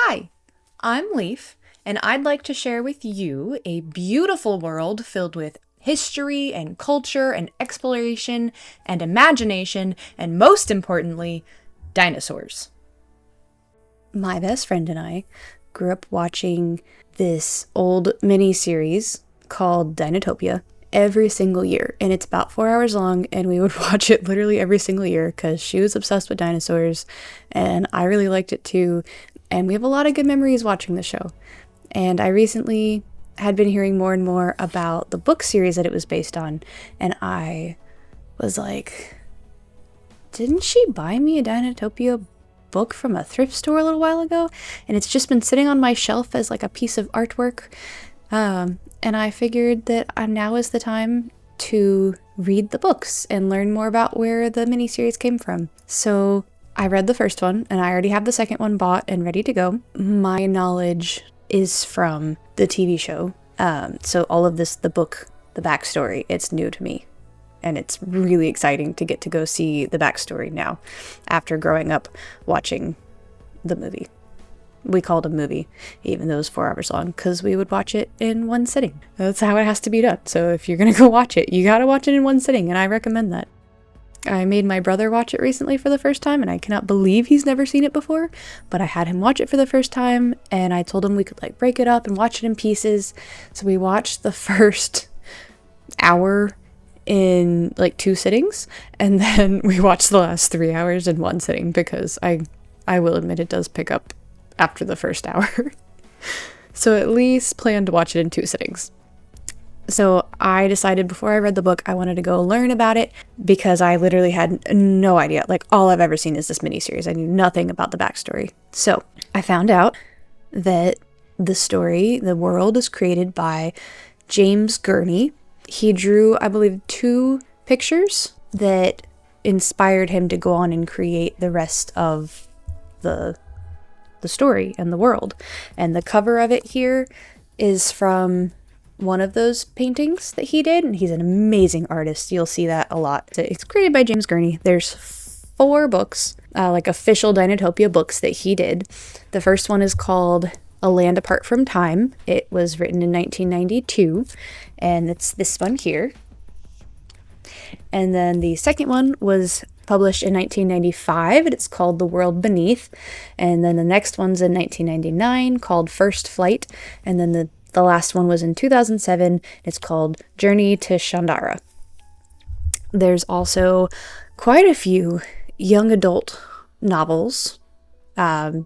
Hi, I'm Leaf, and I'd like to share with you a beautiful world filled with history and culture and exploration and imagination, and most importantly, dinosaurs. My best friend and I grew up watching this old miniseries called Dinotopia every single year, and it's about 4 hours long, and we would watch it literally every single year because she was obsessed with dinosaurs and I really liked it too, and we have a lot of good memories watching the show. And I recently had been hearing more and more about the book series that it was based on, and I was like, didn't she buy me a Dinotopia book from a thrift store a little while ago? And it's just been sitting on my shelf as like a piece of artwork. And I figured that now is the time to read the books and learn more about where the miniseries came from. So I read the first one, and I already have the second one bought and ready to go. My knowledge is from the TV show. So all of this, the book, the backstory, it's new to me. And it's really exciting to get to go see the backstory now after growing up watching the movie. We called it a movie, even though it was 4 hours long, because we would watch it in one sitting. That's how it has to be done. So if you're going to go watch it, you got to watch it in one sitting, and I recommend that. I made my brother watch it recently for the first time, and I cannot believe he's never seen it before, but I had him watch it for the first time, and I told him we could like break it up and watch it in pieces. So we watched the first hour in like 2 sittings, and then we watched the last 3 hours in one sitting, because I will admit it does pick up after the first hour. So at least plan to watch it in 2 sittings. So I decided before I read the book I wanted to go learn about it, because I literally had no idea. Like, all I've ever seen is this miniseries. I knew nothing about the backstory. So I found out that the world is created by James Gurney. He drew, I believe, 2 pictures that inspired him to go on and create the rest of the story and the world. And the cover of it here is from one of those paintings that he did, and he's an amazing artist. You'll see that a lot. It's created by James Gurney. There's 4 books, like official Dinotopia books that he did. The first one is called A Land Apart from Time. It was written in 1992, and it's this one here. And then the second one was published in 1995, and it's called The World Beneath. And then the next one's in 1999 called First Flight. And then the last one was in 2007. It's called Journey to Chandara. There's also quite a few young adult novels. I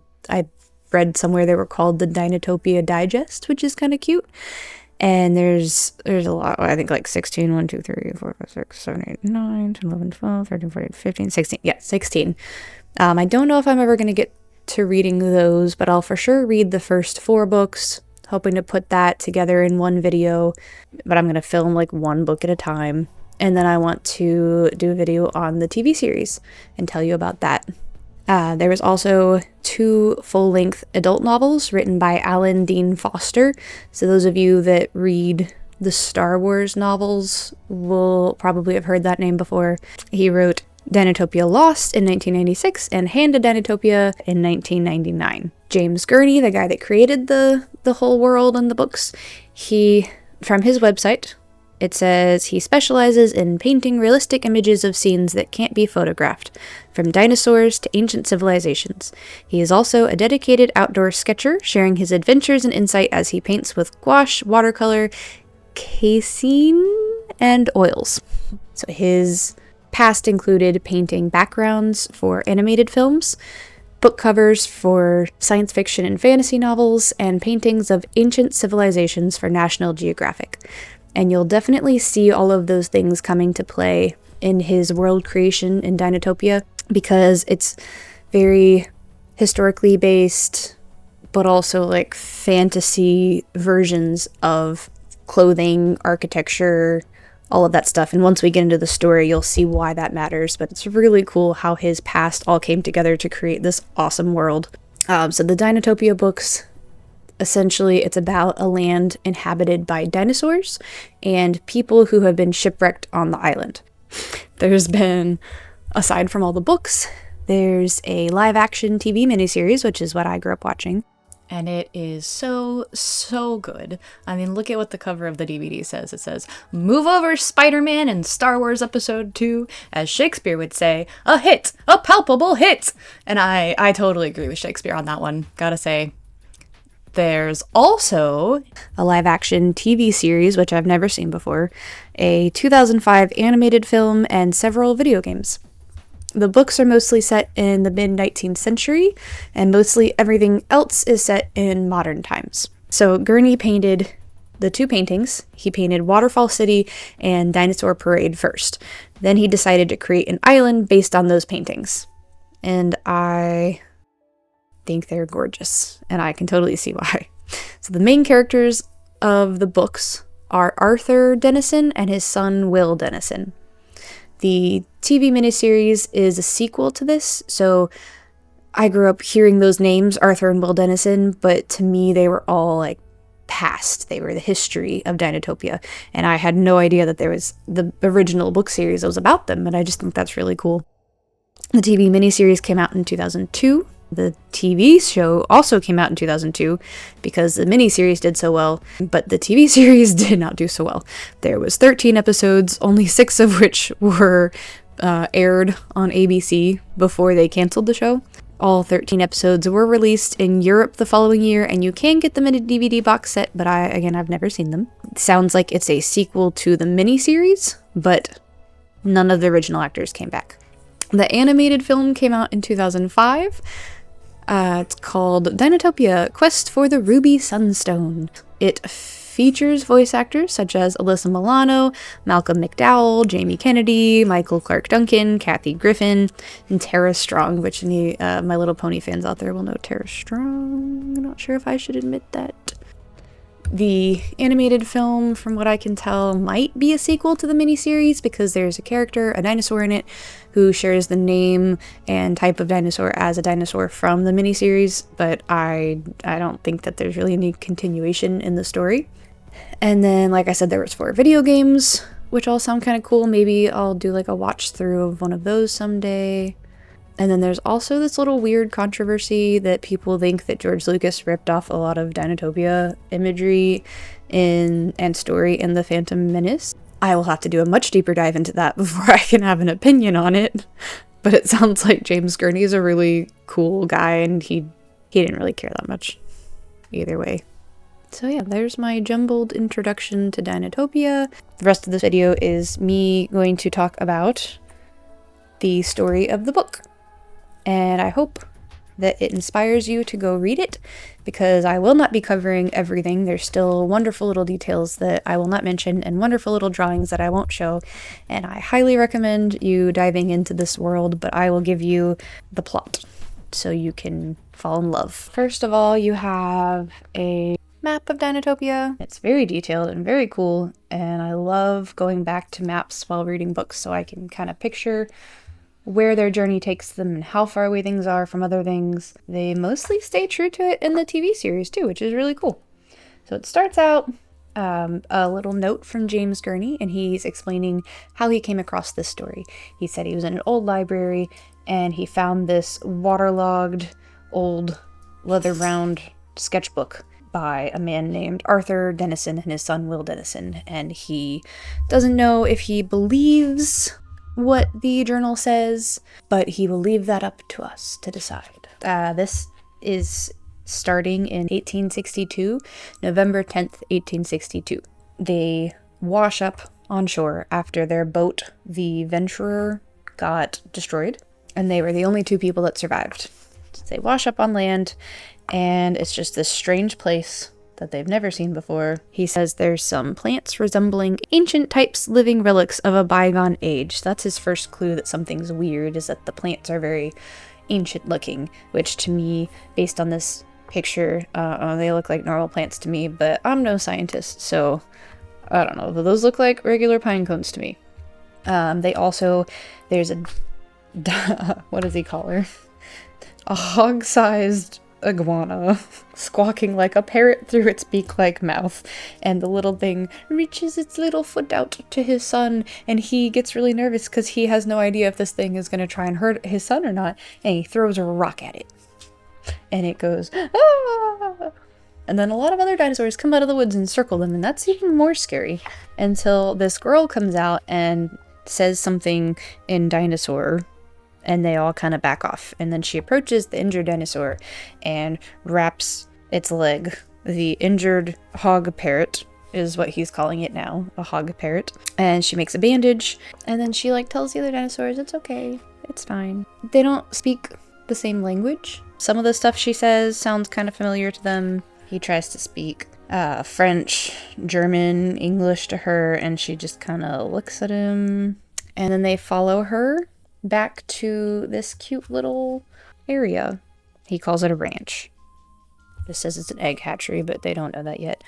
read somewhere they were called the Dinotopia Digest, which is kind of cute. And there's a lot, I think like 16, 1, 2, 3, 4, 5, 6, 7, 8, 9, 10, 11, 12, 13, 14, 15, 16. Yeah, 16. I don't know if I'm ever going to get to reading those, but I'll for sure read the first 4 books, hoping to put that together in one video. But I'm going to film like one book at a time. And then I want to do a video on the TV series and tell you about that. There was also 2 full-length adult novels written by Alan Dean Foster. So those of you that read the Star Wars novels will probably have heard that name before. He wrote Dinotopia Lost in 1996 and Hand to Dinotopia in 1999. James Gurney, the guy that created the whole world and the books, from his website, it says he specializes in painting realistic images of scenes that can't be photographed, from dinosaurs to ancient civilizations. He is also a dedicated outdoor sketcher, sharing his adventures and insight as he paints with gouache, watercolor, casein, and oils. So his past included painting backgrounds for animated films, book covers for science fiction and fantasy novels, and paintings of ancient civilizations for National Geographic. And you'll definitely see all of those things coming to play in his world creation in Dinotopia, because it's very historically based, but also like fantasy versions of clothing, architecture, all of that stuff. And once we get into the story, you'll see why that matters. But it's really cool how his past all came together to create this awesome world. So the Dinotopia books, essentially, it's about a land inhabited by dinosaurs and people who have been shipwrecked on the island. There's been, aside from all the books, there's a live-action TV miniseries, which is what I grew up watching. And it is so, so good. I mean, look at what the cover of the DVD says. It says, "Move over, Spider-Man and Star Wars Episode 2. As Shakespeare would say, a hit, a palpable hit." And I totally agree with Shakespeare on that one, gotta say. There's also a live-action TV series, which I've never seen before, a 2005 animated film, and several video games. The books are mostly set in the mid-19th century, and mostly everything else is set in modern times. So Gurney painted the two paintings. He painted Waterfall City and Dinosaur Parade first. Then he decided to create an island based on those paintings. And I think they're gorgeous, and I can totally see why. So the main characters of the books are Arthur Dennison and his son Will Dennison. The TV miniseries is a sequel to this, so I grew up hearing those names, Arthur and Will Dennison, but to me they were all like past. They were the history of Dinotopia, and I had no idea that there was the original book series that was about them, and I just think that's really cool. The TV miniseries came out in 2002. The TV show also came out in 2002 because the miniseries did so well, but the TV series did not do so well. There was 13 episodes, only 6 of which were aired on ABC before they canceled the show. All 13 episodes were released in Europe the following year, and you can get them in a DVD box set, but I've never seen them. It sounds like it's a sequel to the miniseries, but none of the original actors came back. The animated film came out in 2005. It's called Dinotopia: Quest for the Ruby Sunstone. It features voice actors such as Alyssa Milano, Malcolm McDowell, Jamie Kennedy, Michael Clark Duncan, Kathy Griffin, and Tara Strong, which any My Little Pony fans out there will know Tara Strong. I'm not sure if I should admit that. The animated film, from what I can tell, might be a sequel to the miniseries because there's a character, a dinosaur in it, who shares the name and type of dinosaur as a dinosaur from the miniseries, but I don't think that there's really any continuation in the story. And then, like I said, there was 4 video games, which all sound kind of cool. Maybe I'll do like a watch through of one of those someday. And then there's also this little weird controversy that people think that George Lucas ripped off a lot of Dinotopia imagery and story in The Phantom Menace. I will have to do a much deeper dive into that before I can have an opinion on it. But it sounds like James Gurney is a really cool guy, and he didn't really care that much either way. So yeah, there's my jumbled introduction to Dinotopia. The rest of this video is me going to talk about the story of the book. And I hope that it inspires you to go read it, because I will not be covering everything. There's still wonderful little details that I will not mention and wonderful little drawings that I won't show, and I highly recommend you diving into this world, but I will give you the plot so you can fall in love. First of all, you have a map of Dinotopia. It's very detailed and very cool, and I love going back to maps while reading books so I can kind of picture where their journey takes them and how far away things are from other things. They mostly stay true to it in the TV series too, which is really cool. So it starts out a little note from James Gurney, and he's explaining how he came across this story. He said he was in an old library and he found this waterlogged old leather-bound sketchbook by a man named Arthur Dennison and his son Will Dennison, and he doesn't know if he believes what the journal says, but he will leave that up to us to decide. This is starting in 1862, November 10th, 1862. They wash up on shore after their boat, the Venturer, got destroyed, and they were the only 2 people that survived. So they wash up on land, and it's just this strange place that they've never seen before. He says there's some plants resembling ancient types, living relics of a bygone age. That's his first clue that something's weird, is that the plants are very ancient looking, which to me, based on this picture, they look like normal plants to me, but I'm no scientist, so I don't know. Those look like regular pine cones to me. There's a, what does he call her? A hog-sized iguana squawking like a parrot through its beak-like mouth, and the little thing reaches its little foot out to his son, and he gets really nervous because he has no idea if this thing is going to try and hurt his son or not, and he throws a rock at it, and it goes, "Ah!" And then a lot of other dinosaurs come out of the woods and circle them, and that's even more scary. Until this girl comes out and says something in dinosaur, and they all kind of back off. And then she approaches the injured dinosaur and wraps its leg. The injured hog parrot is what he's calling it now, a hog parrot. And she makes a bandage, and then she like tells the other dinosaurs it's okay, it's fine. They don't speak the same language. Some of the stuff she says sounds kind of familiar to them. He tries to speak French, German, English to her, and she just kind of looks at him. And then they follow her back to this cute little area. He calls it a ranch. Just says it's an egg hatchery, but they don't know that yet.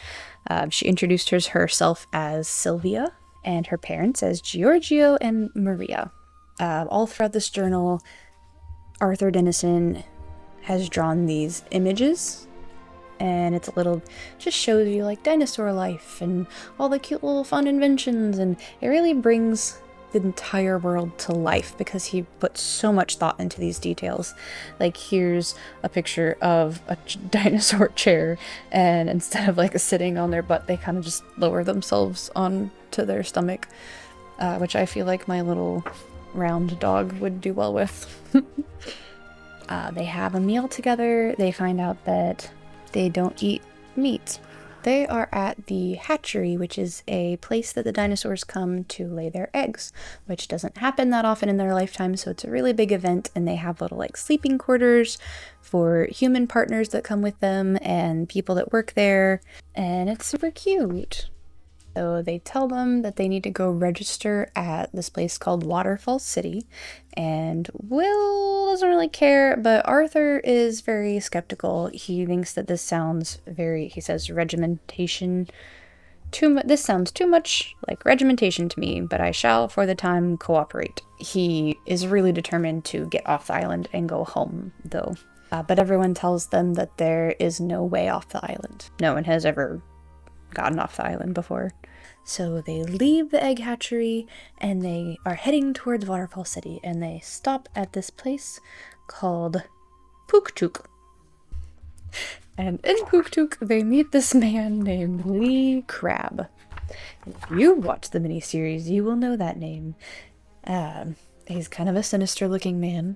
She introduced herself as Sylvia, and her parents as Giorgio and Maria. All throughout this journal, Arthur Dennison has drawn these images, and it's a little, just shows you like dinosaur life and all the cute little fun inventions, and it really brings the entire world to life because he put so much thought into these details. Like, here's a picture of a dinosaur chair, and instead of like sitting on their butt, they kind of just lower themselves onto their stomach, which I feel like my little round dog would do well with. They have a meal together. They find out that they don't eat meat. They are at the hatchery, which is a place that the dinosaurs come to lay their eggs, which doesn't happen that often in their lifetime, so it's a really big event, and they have little like sleeping quarters for human partners that come with them and people that work there, and it's super cute. So they tell them that they need to go register at this place called Waterfall City, and Will doesn't really care, but Arthur is very skeptical. He thinks that this sounds he says regimentation, this sounds too much like regimentation to me, but I shall for the time cooperate. He is really determined to get off the island and go home, though. But everyone tells them that there is no way off the island. No one has ever gotten off the island before. So they leave the egg hatchery and they are heading towards Waterfall City, and they stop at this place called Puktuk. And in Puktuk they meet this man named Lee Crab. If you watch the miniseries, you will know that name. He's kind of a sinister looking man.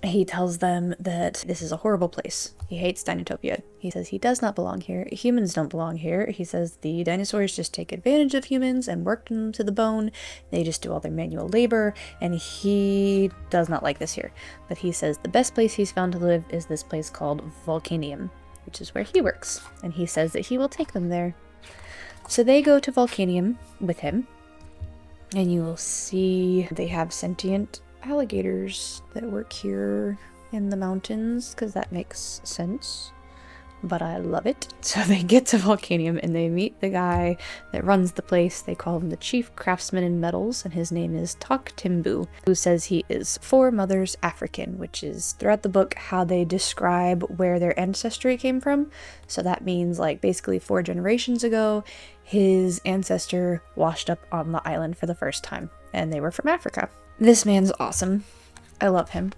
He tells them that this is a horrible place. He hates Dinotopia. He says he does not belong here. Humans don't belong here. He says the dinosaurs just take advantage of humans and work them to the bone. They just do all their manual labor, and he does not like this here. But he says the best place he's found to live is this place called Volcanium, which is where he works. And he says that he will take them there. So they go to Volcanium with him, and you will see they have sentient alligators that work here in the mountains, because that makes sense, but I love it. So they get to Volcanium and they meet the guy that runs the place. They call him the chief craftsman in metals, and his name is Tok Timbu, who says he is 4 mothers African, which is throughout the book how they describe where their ancestry came from. So that means like basically 4 generations ago his ancestor washed up on the island for the first time, and they were from Africa. This man's awesome. I love him.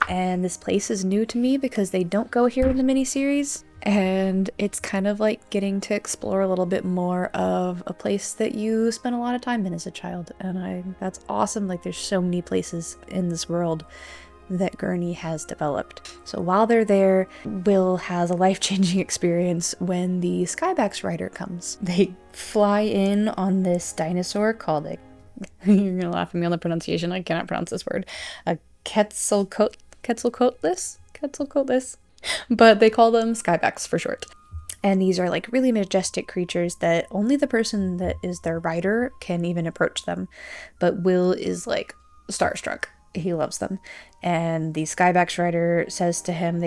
And this place is new to me because they don't go here in the miniseries, and it's kind of like getting to explore a little bit more of a place that you spent a lot of time in as a child, and that's awesome. Like, there's so many places in this world that Gurney has developed. So while they're there, Will has a life-changing experience when the Skybax rider comes. They fly in on this dinosaur called a you're gonna laugh at me on the pronunciation. I cannot pronounce this word. A Quetzalcoatlus, but they call them Skybacks for short. And these are like really majestic creatures that only the person that is their rider can even approach them. But Will is like starstruck. He loves them. And the Skybax rider says to him,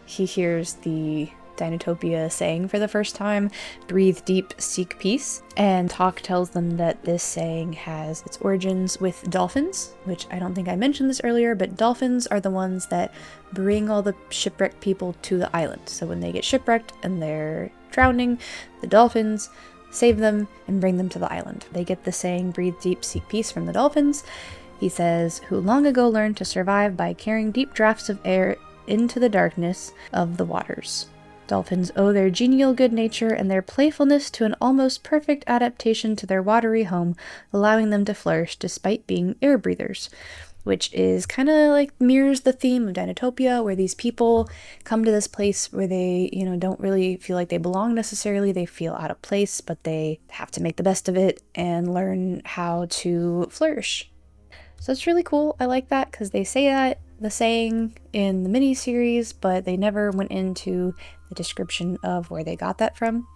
he hears the Dinotopia saying for the first time, "Breathe deep, seek peace." And Tok tells them that this saying has its origins with dolphins, which I don't think I mentioned this earlier, but dolphins are the ones that bring all the shipwrecked people to the island. So when they get shipwrecked and they're drowning, the dolphins save them and bring them to the island. They get the saying, "Breathe deep, seek peace" from the dolphins. He says, "Who long ago learned to survive by carrying deep drafts of air into the darkness of the waters." Dolphins owe their genial good nature and their playfulness to an almost perfect adaptation to their watery home, allowing them to flourish despite being air breathers. Which is kind of like mirrors the theme of Dinotopia, where these people come to this place where they, don't really feel like they belong necessarily. They feel out of place, but they have to make the best of it and learn how to flourish. So it's really cool. I like that because they say that, the saying in the miniseries, but they never went into the description of where they got that from.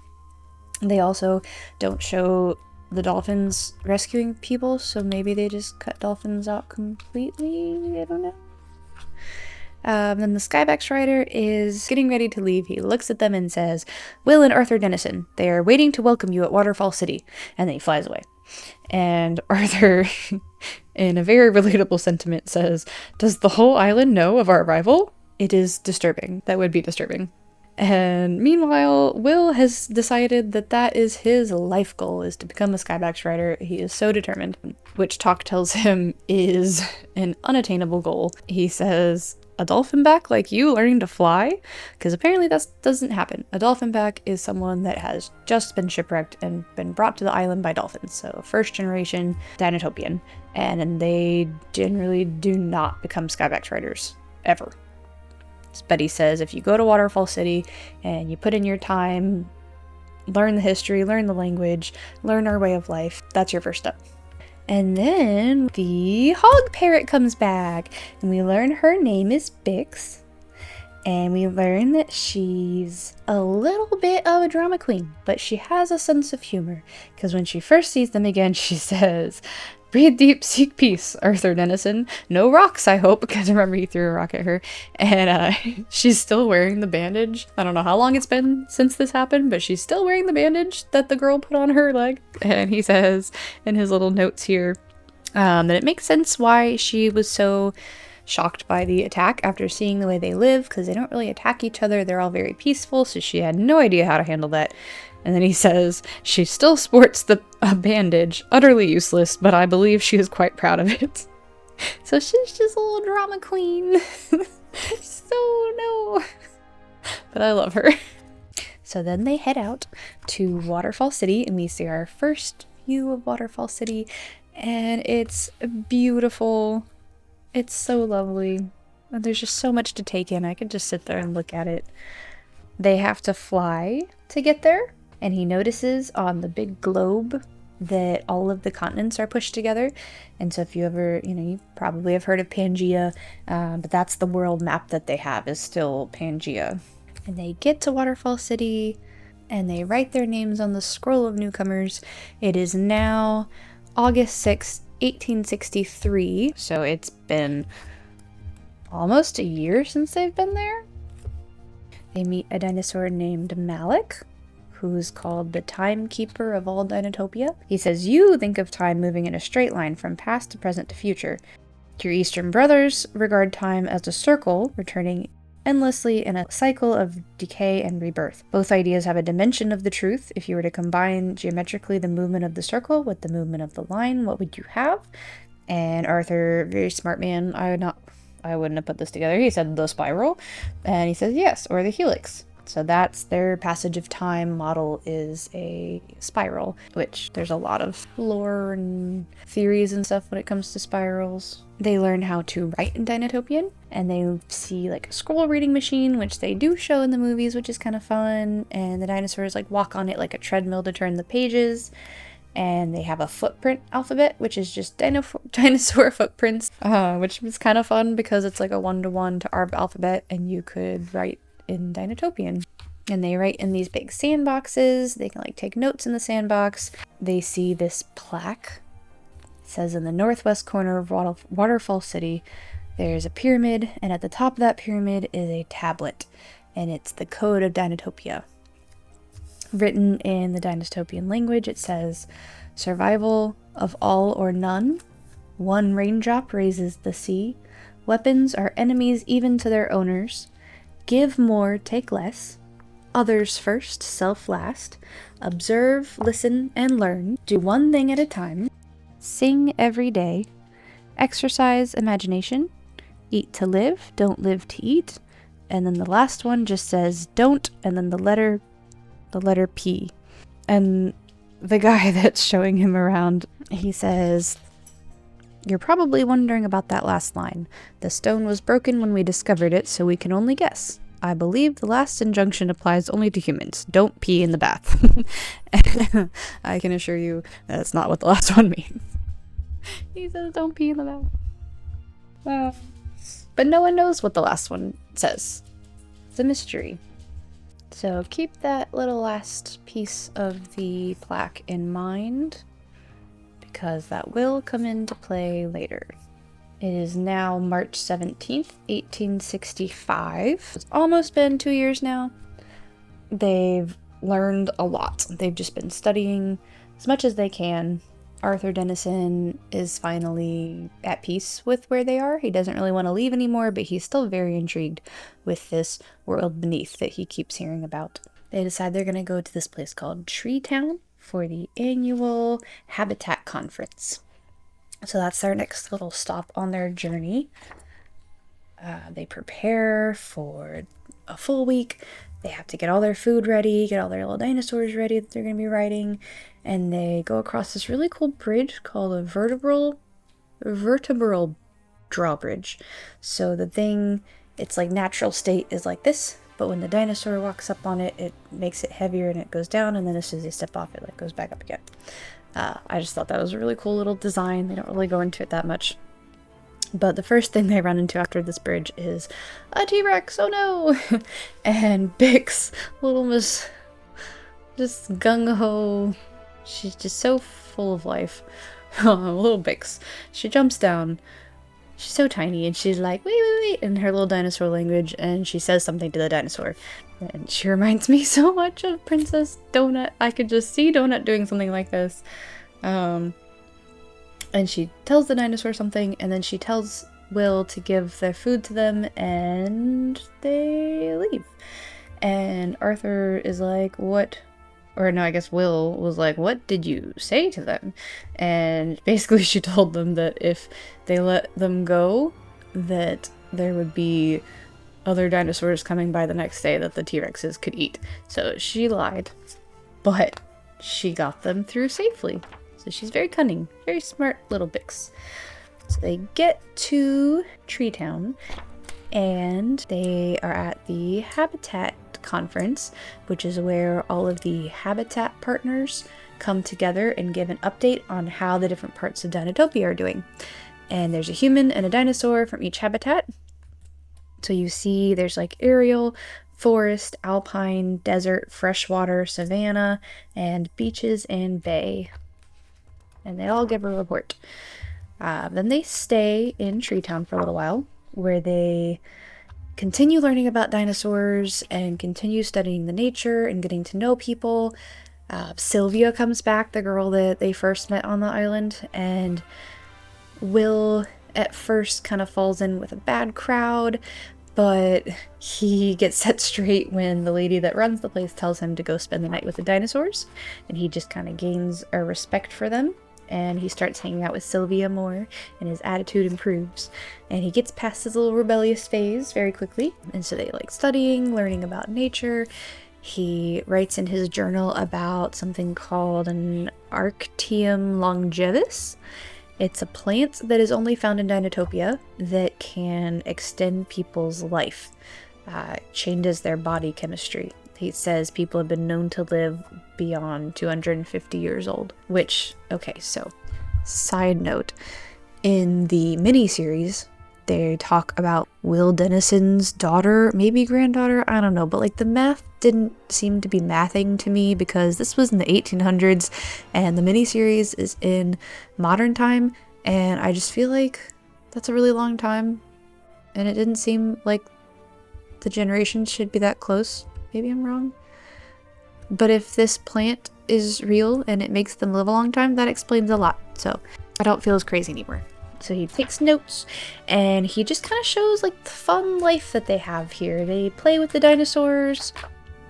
They also don't show the dolphins rescuing people, so maybe they just cut dolphins out completely. I don't know. Then the Skybox rider is getting ready to leave. He looks at them and says, "Will and Arthur Dennison, they are waiting to welcome you at Waterfall City." And then he flies away. And Arthur, in a very relatable sentiment, says, "Does the whole island know of our arrival? It is disturbing." That would be disturbing. And meanwhile, Will has decided that that is his life goal, is to become a Skybox rider. He is so determined, which Talk tells him is an unattainable goal. He says, "A dolphin back like you learning to fly?" Because apparently that doesn't happen. A dolphin back is someone that has just been shipwrecked and been brought to the island by dolphins. So first generation Dinotopian. And they generally do not become Skybox riders, ever. But he says if you go to Waterfall City and you put in your time, learn the history, learn the language, learn our way of life, that's your first step. And then the hog parrot comes back, and we learn her name is Bix, and we learn that she's a little bit of a drama queen, but she has a sense of humor, because when she first sees them again, she says, "Breathe deep, seek peace, Arthur Dennison. No rocks, I hope," because remember he threw a rock at her. And she's still wearing the bandage. I don't know how long it's been since this happened, but she's still wearing the bandage that the girl put on her leg. And he says in his little notes here that it makes sense why she was so shocked by the attack after seeing the way they live, because they don't really attack each other. They're all very peaceful, so she had no idea how to handle that. And then he says, "She still sports a bandage, utterly useless, but I believe she is quite proud of it." So she's just a little drama queen. So no. But I love her. So then they head out to Waterfall City, and we see our first view of Waterfall City, and it's beautiful. It's so lovely. And there's just so much to take in. I could just sit there and look at it. They have to fly to get there. And he notices on the big globe that all of the continents are pushed together. And so if you ever, you probably have heard of Pangea, but that's the world map that they have, is still Pangea. And they get to Waterfall City, and they write their names on the scroll of newcomers. It is now August 6th, 1863, so it's been almost a year since they've been there. They meet a dinosaur named Malik, who's called the timekeeper of all Dinotopia. He says, "You think of time moving in a straight line from past to present to future. Your Eastern brothers regard time as a circle, returning endlessly in a cycle of decay and rebirth. Both ideas have a dimension of the truth. If you were to combine geometrically the movement of the circle with the movement of the line, what would you have?" And Arthur, very smart man, I wouldn't have put this together. He said the spiral, and he says yes, or the helix. So that's their passage of time model, is a spiral, which there's a lot of lore and theories and stuff when it comes to spirals. They learn how to write in Dinotopian, and they see like a scroll reading machine, which they do show in the movies, which is kind of fun. And the dinosaurs like walk on it like a treadmill to turn the pages. And they have a footprint alphabet, which is just dinosaur footprints, which is kind of fun because it's like a 1-to-1 to our alphabet, and you could write in Dinotopian. And they write in these big sandboxes. They can like take notes in the sandbox. They see this plaque. It says, "In the northwest corner of Waterfall City, there's a pyramid, and at the top of that pyramid is a tablet, and it's the code of Dinotopia. Written in the Dinotopian language, it says, 'Survival of all or none. One raindrop raises the sea. Weapons are enemies even to their owners. Give more, take less. Others first, self last. Observe, listen, and learn. Do one thing at a time. Sing every day. Exercise imagination. Eat to live, don't live to eat. And then the last one just says don't, and then the letter P. And the guy that's showing him around, he says, "You're probably wondering about that last line. The stone was broken when we discovered it, so we can only guess. I believe the last injunction applies only to humans. Don't pee in the bath." I can assure you that's not what the last one means. He says don't pee in the bath. But no one knows what the last one says. It's a mystery. So keep that little last piece of the plaque in mind, because that will come into play later. It is now March 17th, 1865. It's almost been 2 years now. They've learned a lot. They've just been studying as much as they can. Arthur Dennison is finally at peace with where they are. He doesn't really want to leave anymore, but he's still very intrigued with this world beneath that he keeps hearing about. They decide they're going to go to this place called Tree Town for the annual Habitat Conference. So that's their next little stop on their journey. They prepare for a full week. They have to get all their food ready, get all their little dinosaurs ready that they're going to be riding, and they go across this really cool bridge called a vertebral drawbridge. So the thing, its like natural state is like this, but when the dinosaur walks up on it, it makes it heavier and it goes down, and then as soon as they step off it, like goes back up again. I just thought that was a really cool little design. They don't really go into it that much. But the first thing they run into after this bridge is a T-Rex, oh no! And Bix, little miss, just gung-ho. She's just so full of life. Little Bix. She jumps down. She's so tiny, and she's like, wait, in her little dinosaur language, and she says something to the dinosaur. And she reminds me so much of Princess Donut. I could just see Donut doing something like this. And she tells the dinosaur something, and then she tells Will to give their food to them, and they leave. And Arthur is like, what? Or no, I guess Will was like, what did you say to them? And basically she told them that if they let them go, that there would be other dinosaurs coming by the next day that the T-Rexes could eat. So she lied, but she got them through safely. So she's very cunning, very smart little Bix. So they get to Tree Town, and they are at the Habitat Conference, which is where all of the Habitat partners come together and give an update on how the different parts of Dinotopia are doing. And there's a human and a dinosaur from each habitat. So you see there's like aerial, forest, alpine, desert, freshwater, savanna, and beaches and bay. And they all give a report. Then they stay in Tree Town for a little while, where they continue learning about dinosaurs and continue studying the nature and getting to know people. Sylvia comes back, the girl that they first met on the island, and Will at first kind of falls in with a bad crowd, but he gets set straight when the lady that runs the place tells him to go spend the night with the dinosaurs, and he just kind of gains a respect for them. And he starts hanging out with Sylvia more, and his attitude improves. And he gets past his little rebellious phase very quickly. And so they like studying, learning about nature. He writes in his journal about something called an Arctium longevis. It's a plant that is only found in Dinotopia that can extend people's life. Changes their body chemistry. He says people have been known to live beyond 250 years old, which, okay, so side note, in the miniseries, they talk about Will Dennison's daughter, maybe granddaughter, I don't know, but like the math didn't seem to be mathing to me because this was in the 1800s and the miniseries is in modern time, and I just feel like that's a really long time, and it didn't seem like the generations should be that close. Maybe I'm wrong. But if this plant is real and it makes them live a long time, that explains a lot. So I don't feel as crazy anymore. So he takes notes and he just kind of shows like the fun life that they have here. They play with the dinosaurs.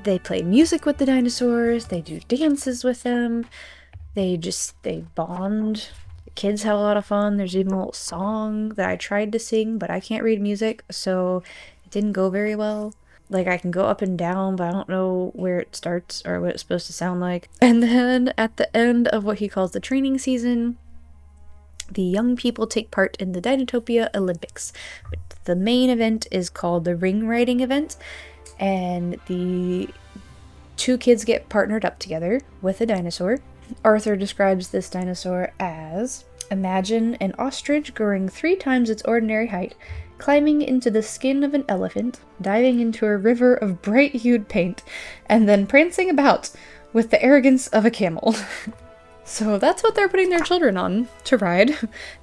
They play music with the dinosaurs. They do dances with them. They bond. The kids have a lot of fun. There's even a little song that I tried to sing, but I can't read music. So It didn't go very well. Like, I can go up and down, but I don't know where it starts or what it's supposed to sound like. And then at the end of what he calls the training season, the young people take part in the Dinotopia Olympics. The main event is called the ring riding event, and the two kids get partnered up together with a dinosaur. Arthur describes this dinosaur as, imagine an ostrich growing 3 times its ordinary height, climbing into the skin of an elephant, diving into a river of bright-hued paint, and then prancing about with the arrogance of a camel. So that's what they're putting their children on to ride,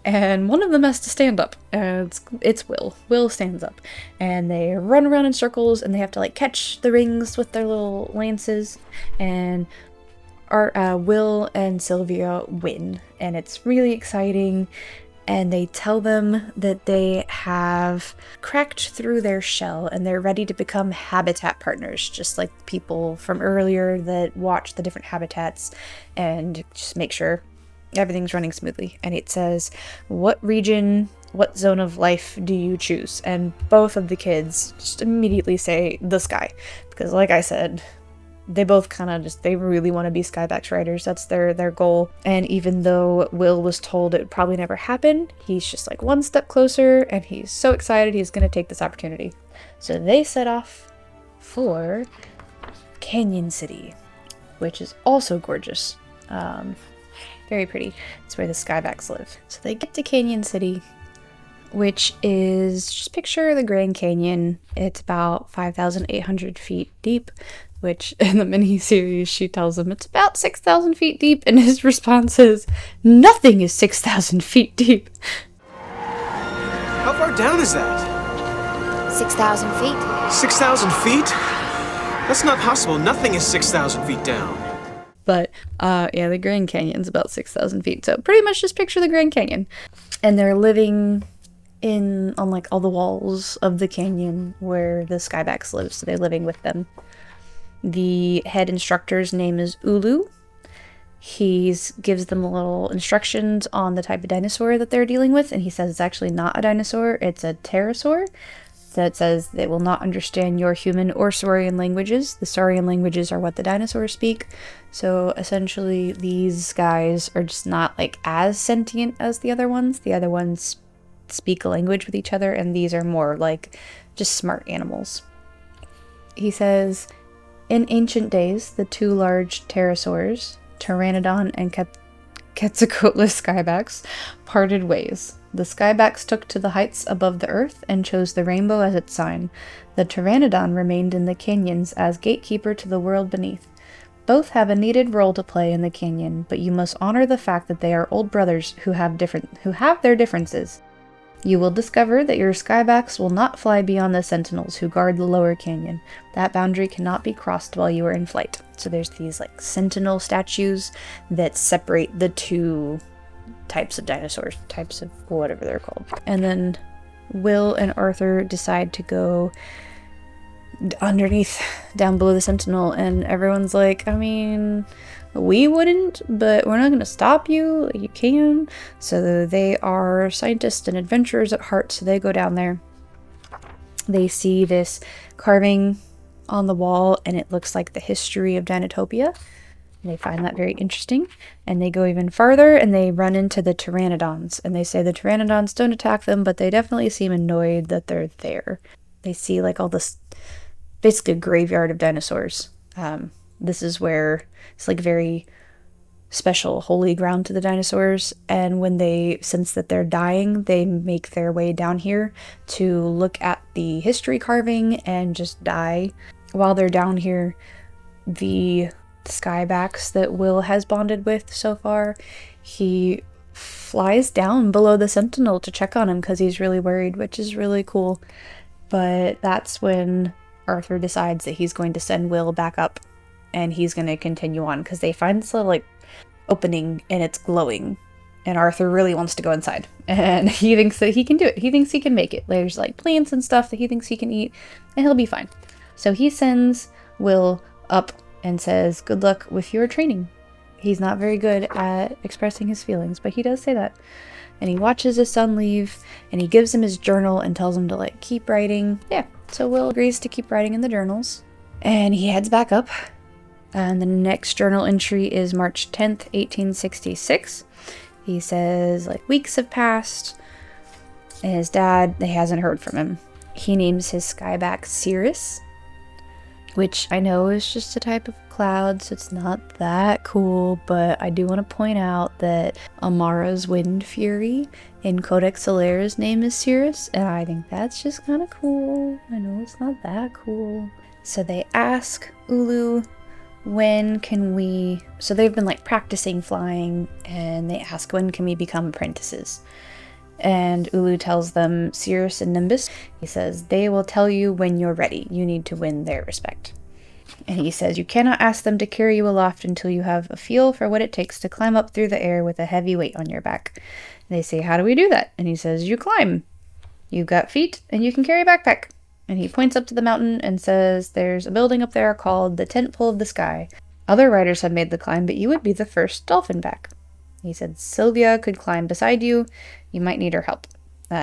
and one of them has to stand up, and it's Will. Will stands up, and they run around in circles, and they have to like catch the rings with their little lances, and Will and Sylvia win, and it's really exciting. And they tell them that they have cracked through their shell and they're ready to become habitat partners, just like people from earlier that watch the different habitats and just make sure everything's running smoothly. And it says, what region, what zone of life do you choose? And both of the kids just immediately say the sky, because like I said, they both kind of they really want to be Skybax riders. That's their goal. And even though Will was told it would probably never happen, he's just like one step closer, and he's so excited he's going to take this opportunity. So they set off for Canyon City, which is also gorgeous. Very pretty. It's where the Skybax live. So they get to Canyon City, which is, just picture the Grand Canyon. It's about 5,800 feet deep, which in the mini-series she tells him it's about 6,000 feet deep, and his response is, nothing is 6,000 feet deep. How far down is that? 6,000 feet. 6,000 feet? That's not possible. Nothing is 6,000 feet down. But, yeah, the Grand Canyon's about 6,000 feet, so pretty much just picture the Grand Canyon. And they're living on, like, all the walls of the canyon where the Skybax live, so they're living with them. The head instructor's name is Ulu. He gives them a little instructions on the type of dinosaur that they're dealing with, and he says it's actually not a dinosaur, it's a pterosaur. So it says they will not understand your human or saurian languages. The saurian languages are what the dinosaurs speak. So essentially these guys are just not like as sentient as the other ones. The other ones speak a language with each other, and these are more like just smart animals. He says, in ancient days, the 2 large pterosaurs, Pteranodon and Quetzalcoatlus Skybax, parted ways. The Skybax took to the heights above the earth and chose the rainbow as its sign. The Pteranodon remained in the canyons as gatekeeper to the world beneath. Both have a needed role to play in the canyon, but you must honor the fact that they are old brothers who have their differences. You will discover that your Skybax will not fly beyond the sentinels who guard the lower canyon. That boundary cannot be crossed while you are in flight. So there's these like sentinel statues that separate the 2 types of dinosaurs, types of whatever they're called. And then Will and Arthur decide to go underneath, down below the sentinel, and everyone's like, I mean, we wouldn't, but we're not going to stop you. You can. So they are scientists and adventurers at heart, so they go down there. They see this carving on the wall, and it looks like the history of Dinotopia. And they find that very interesting. And they go even farther, and they run into the pteranodons. And they say the pteranodons don't attack them, but they definitely seem annoyed that they're there. They see like all this, basically a graveyard of dinosaurs. This is where it's like very special holy ground to the dinosaurs, and when they sense that they're dying, they make their way down here to look at the history carving and just die. While they're down here, the Skybax that Will has bonded with so far, he flies down below the sentinel to check on him because he's really worried, which is really cool. But that's when Arthur decides that he's going to send Will back up, and he's going to continue on because they find this little like opening and it's glowing, and Arthur really wants to go inside, and he thinks that he can do it. He thinks he can make it. There's like plants and stuff that he thinks he can eat, and he'll be fine. So he sends Will up and says, good luck with your training. He's not very good at expressing his feelings, but he does say that. And he watches his son leave, and he gives him his journal and tells him to like keep writing. Yeah. So Will agrees to keep writing in the journals, and he heads back up. And the next journal entry is March 10th, 1866. He says, like, weeks have passed, and his dad, they hasn't heard from him. He names his skyback Cirrus, which I know is just a type of cloud, so it's not that cool, but I do want to point out that Amara's Wind Fury in Codex Solaire's name is Cirrus, and I think that's just kind of cool. I know it's not that cool. So they ask Ulu, when can we... So they've been, like, practicing flying, and they ask, when can we become apprentices? And Ulu tells them Cirrus and Nimbus. He says, they will tell you when you're ready. You need to win their respect. And he says, you cannot ask them to carry you aloft until you have a feel for what it takes to climb up through the air with a heavy weight on your back. And they say, how do we do that? And he says, you climb. You've got feet, and you can carry a backpack. And he points up to the mountain and says, there's a building up there called the Tent Pole of the Sky. Other riders have made the climb, but you would be the first dolphin back. He said, Sylvia could climb beside you. You might need her help.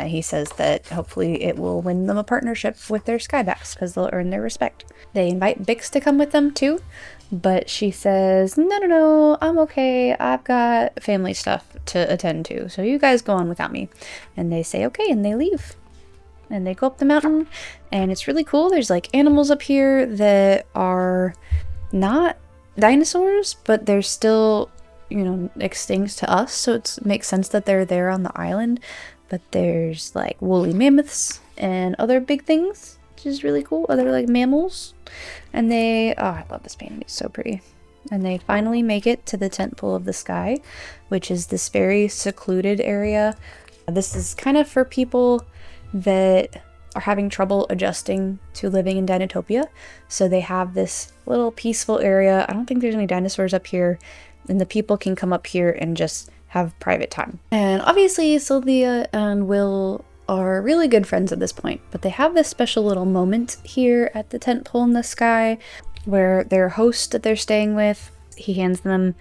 He says that hopefully it will win them a partnership with their skybacks because they'll earn their respect. They invite Bix to come with them too, but she says, no, I'm okay. I've got family stuff to attend to, so you guys go on without me. And they say okay, and they leave. And they go up the mountain, and it's really cool. There's, like, animals up here that are not dinosaurs, but they're still, you know, extinct to us, so it makes sense that they're there on the island. But there's, like, woolly mammoths and other big things, which is really cool. Other, like, mammals. And they... Oh, I love this painting. It's so pretty. And they finally make it to the Tent Pole of the Sky, which is this very secluded area. This is kind of for people that are having trouble adjusting to living in Dinotopia. So they have this little peaceful area. I don't think there's any dinosaurs up here, and the people can come up here and just have private time. And obviously Sylvia and Will are really good friends at this point, but they have this special little moment here at the Tent Pole in the Sky where their host that they're staying with, he hands them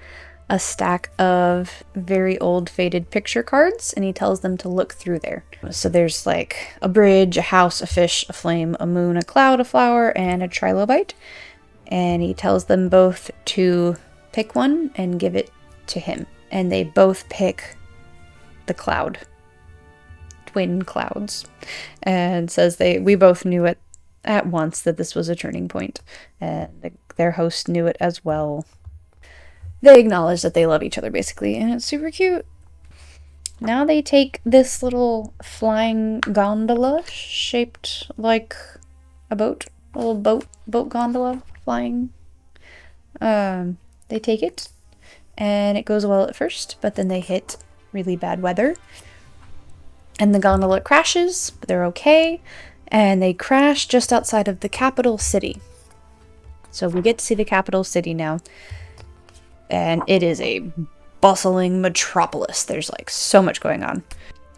a stack of very old faded picture cards, and he tells them to look through there. So there's, like, a bridge, a house, a fish, a flame, a moon, a cloud, a flower, and a trilobite. And he tells them both to pick one and give it to him. And they both pick the cloud. Twin clouds. And says we both knew it at once that this was a turning point. And their host knew it as well. They acknowledge that they love each other, basically, and it's super cute. Now they take this little flying gondola shaped like a boat, a little boat gondola flying. They take it, and it goes well at first, but then they hit really bad weather, and the gondola crashes, but they're okay, and they crash just outside of the capital city. So we get to see the capital city now. And it is a bustling metropolis. There's, like, so much going on.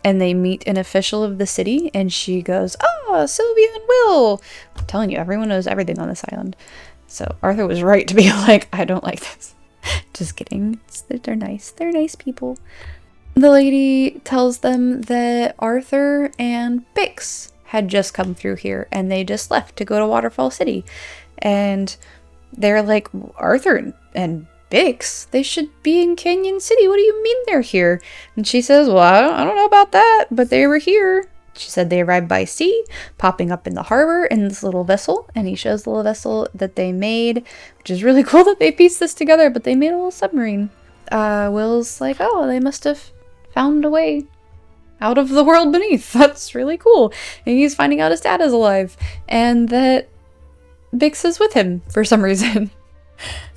And they meet an official of the city, and she goes, oh, Sylvia and Will. I'm telling you, everyone knows everything on this island. So Arthur was right to be like, I don't like this. Just kidding. They're nice. They're nice people. The lady tells them that Arthur and Bix had just come through here, and they just left to go to Waterfall City. And they're like, Arthur and Bix, they should be in Canyon City. What do you mean they're here? And she says, well, I don't know about that, but they were here. She said they arrived by sea, popping up in the harbor in this little vessel, and he shows the little vessel that they made, which is really cool that they pieced this together, but they made a little submarine. Will's like, oh, they must have found a way out of the world beneath. That's really cool. And he's finding out his dad is alive, and that Bix is with him for some reason.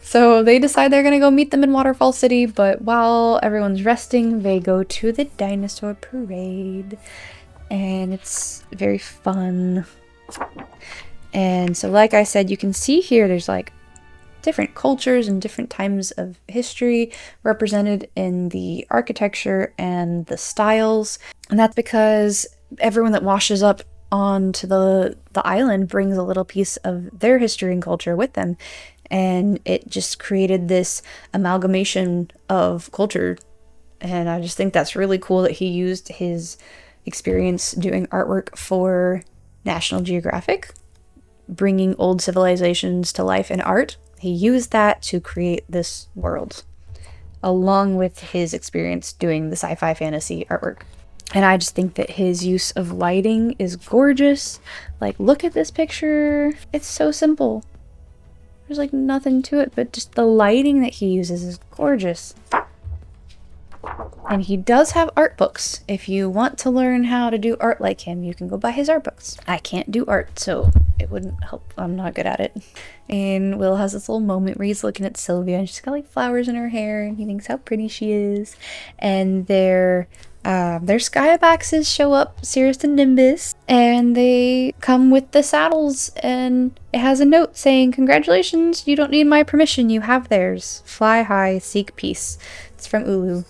So they decide they're going to go meet them in Waterfall City, but while everyone's resting, they go to the dinosaur parade. And it's very fun. And so, like I said, you can see here there's, like, different cultures and different times of history represented in the architecture and the styles. And that's because everyone that washes up onto the island brings a little piece of their history and culture with them. And it just created this amalgamation of culture. And I just think that's really cool that he used his experience doing artwork for National Geographic bringing old civilizations to life in art. He used that to create this world, along with his experience doing the sci-fi fantasy artwork. And I just think that his use of lighting is gorgeous. Like, look at this picture. It's so simple. There's like nothing to it, but just the lighting that he uses is gorgeous. And he does have art books. If you want to learn how to do art like him, you can go buy his art books. I can't do art, so it wouldn't help. I'm not good at it. And Will has this little moment where he's looking at Sylvia, and she's got like flowers in her hair, and he thinks how pretty she is. And their skyboxes show up, Cirrus and Nimbus, and they come with the saddles, and it has a note saying, "Congratulations, you don't need my permission, you have theirs. Fly high, seek peace." It's from Ulu.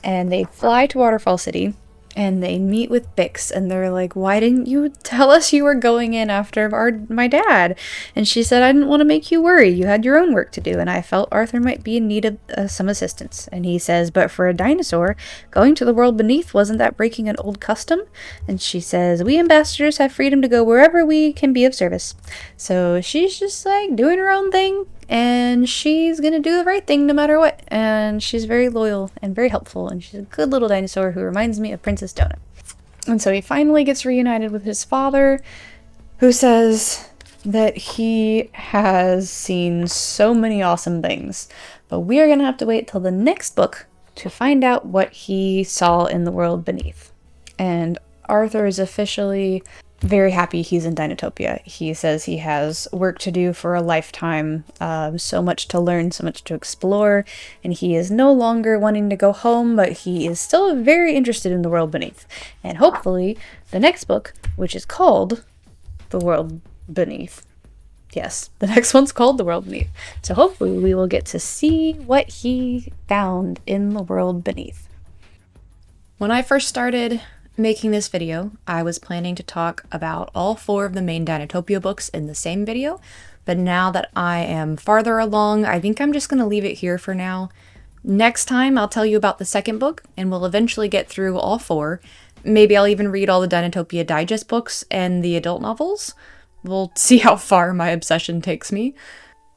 And they fly to Waterfall City, and they meet with Bix, and they're like, "Why didn't you tell us you were going in after my dad?" And she said, "I didn't want to make you worry. You had your own work to do, and I felt Arthur might be in need of some assistance." And he says, "But for a dinosaur, going to the world beneath, wasn't that breaking an old custom?" And she says, "We ambassadors have freedom to go wherever we can be of service." So she's just like doing her own thing, and she's gonna do the right thing no matter what. And she's very loyal and very helpful, and she's a good little dinosaur who reminds me of Princess Donut. And so he finally gets reunited with his father, who says that he has seen so many awesome things, but we are gonna have to wait till the next book to find out what he saw in the world beneath. And Arthur is officially very happy he's in Dinotopia. He says he has work to do for a lifetime, so much to learn, so much to explore, and he is no longer wanting to go home, but he is still very interested in the world beneath. And hopefully the next book, which is called The World Beneath. Yes, the next one's called The World Beneath. So hopefully we will get to see what he found in the world beneath. When I first started making this video, I was planning to talk about all 4 of the main Dinotopia books in the same video, but now that I am farther along, I think I'm just going to leave it here for now. Next time, I'll tell you about the second book, and we'll eventually get through all 4. Maybe I'll even read all the Dinotopia Digest books and the adult novels. We'll see how far my obsession takes me.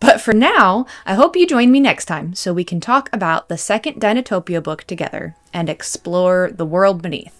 But for now, I hope you join me next time so we can talk about the second Dinotopia book together and explore the world beneath.